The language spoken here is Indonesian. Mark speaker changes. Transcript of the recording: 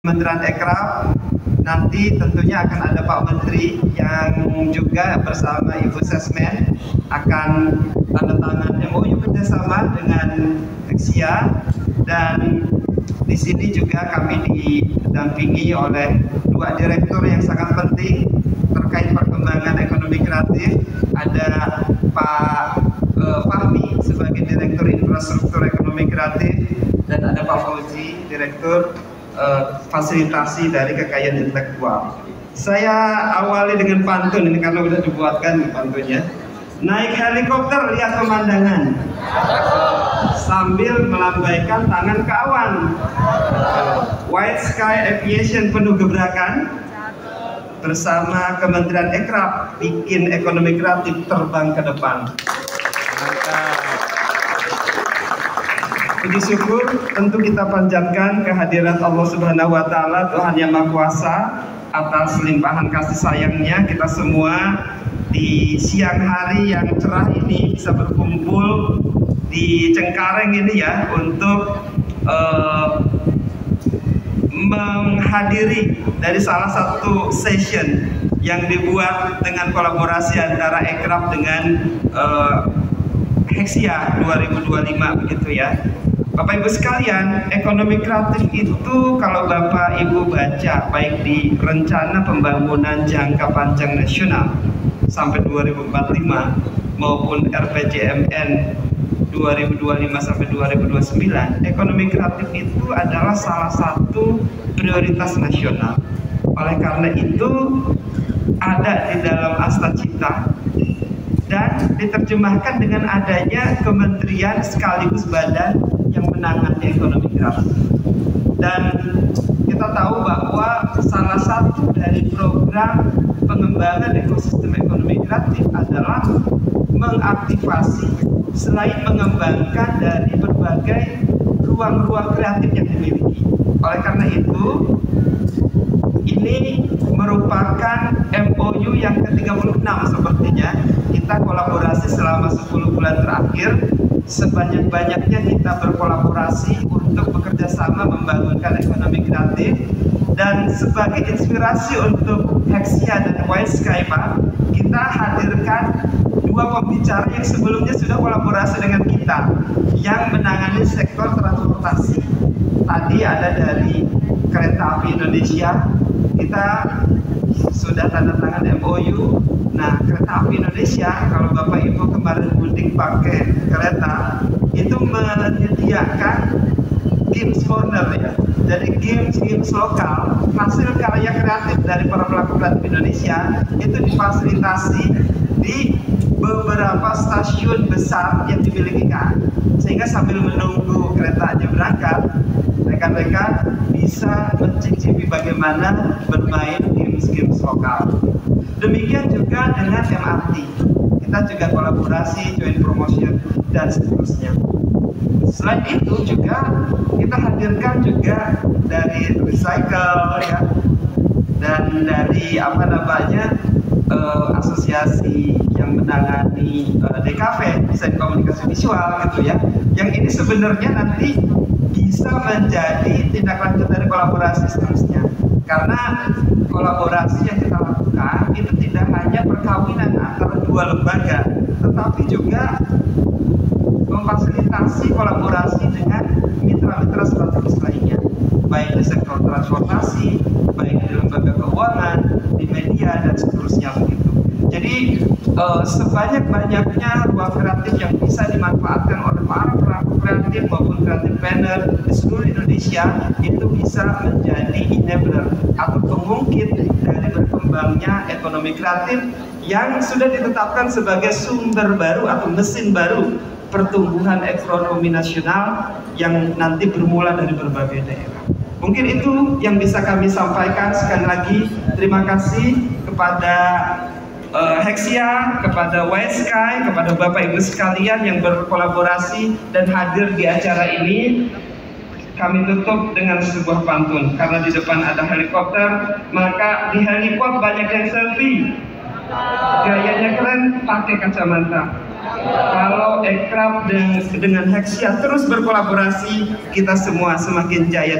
Speaker 1: Kementerian Ekraf. Nanti tentunya akan ada Pak Menteri yang juga bersama Ibu Sesmen akan tanda tangan MOU kerjasama dengan Hexia, dan di sini juga kami didampingi oleh dua direktur yang sangat penting terkait perkembangan ekonomi kreatif. Ada Pak Fahmi sebagai Direktur Infrastruktur Ekonomi Kreatif, dan ada Pak Fauzi, Direktur Fasilitasi dari Kekayaan Intelektual. Saya awali dengan pantun ini karena sudah dibuatkan pantunnya. Naik helikopter lihat pemandangan sambil melambaikan tangan ke awan. White Sky Aviation penuh gebrakan. Bersama Kementerian Ekraf bikin ekonomi kreatif terbang ke depan. Puji syukur tentu kita panjatkan kehadirat Allah Subhanahu wa Ta'ala, Tuhan Yang Maha Kuasa, atas limpahan kasih sayangnya kita semua di siang hari yang cerah ini bisa berkumpul di Cengkareng ini ya, untuk menghadiri dari salah satu session yang dibuat dengan kolaborasi antara Ekraf dengan Hexia 2025 begitu ya. Bapak Ibu sekalian, ekonomi kreatif itu kalau Bapak Ibu baca baik di rencana pembangunan jangka panjang nasional sampai 2045 maupun RPJMN 2025 sampai 2029, ekonomi kreatif itu adalah salah satu prioritas nasional. Oleh karena itu ada di dalam Astacita dan diterjemahkan dengan adanya kementerian sekaligus badan yang menangani ekonomi kreatif. Dan kita tahu bahwa salah satu dari program pengembangan ekosistem ekonomi kreatif adalah mengaktifasi selain mengembangkan dari berbagai ruang-ruang kreatif yang dimiliki. Oleh karena itu, ini merupakan MOU yang ke-36 sepertinya. Kita kolaborasi selama 10 bulan terakhir. Sebanyak-banyaknya kita berkolaborasi untuk bekerja sama membangunkan ekonomi kreatif. Dan sebagai inspirasi untuk Hexia dan White Sky, Pak, kita hadirkan dua pembicara yang sebelumnya sudah kolaborasi dengan kita yang menangani sektor transportasi. Tadi ada dari Kereta Api Indonesia, kita sudah tanda tangan MOU. Nah, Kereta Api Indonesia, kalau Bapak Ibu kemarin mudik pakai kereta, itu menyediakan games corner ya. Jadi games lokal, hasil karya kreatif dari para pelaku kreatif Indonesia itu difasilitasi di beberapa stasiun besar yang dimiliki kan, sehingga sambil menunggu keretanya berangkat, rekan-rekan bisa mencicipi bagaimana bermain games lokal. Demikian juga dengan MRT, kita juga kolaborasi, joint promotion dan seterusnya. Selain itu juga kita hadirkan juga dari recycle ya, dan dari asosiasi yang menangani DKV, desain komunikasi visual gitu ya. Yang ini sebenarnya nanti bisa menjadi tindak lanjut dari kolaborasi seterusnya. Karena kolaborasi yang kita lakukan itu tidak hanya perkawinan antara dua lembaga, tetapi juga memfasilitasi kolaborasi dengan mitra-mitra strategis lainnya, baik di sektor transportasi, baik di lembaga keuangan, di media dan seterusnya begitu. Jadi sebanyak-banyaknya ruang kreatif yang bisa dimanfaatkan oleh para pelaku kreatif maupun kreatif planner di seluruh Indonesia itu bisa menjadi enabler atau pengungkit dari berkembangnya ekonomi kreatif yang sudah ditetapkan sebagai sumber baru atau mesin baru pertumbuhan ekonomi nasional yang nanti bermula dari berbagai daerah. Mungkin itu yang bisa kami sampaikan. Sekali lagi terima kasih kepada Hexia, kepada White Sky, kepada Bapak Ibu sekalian yang berkolaborasi dan hadir di acara ini. Kami tutup dengan sebuah pantun, karena di depan ada helikopter, maka di heliport banyak yang selfie. Gayanya keren, pakai kacamata. Kalau Ekraf dengan Hexia terus berkolaborasi, kita semua semakin jaya.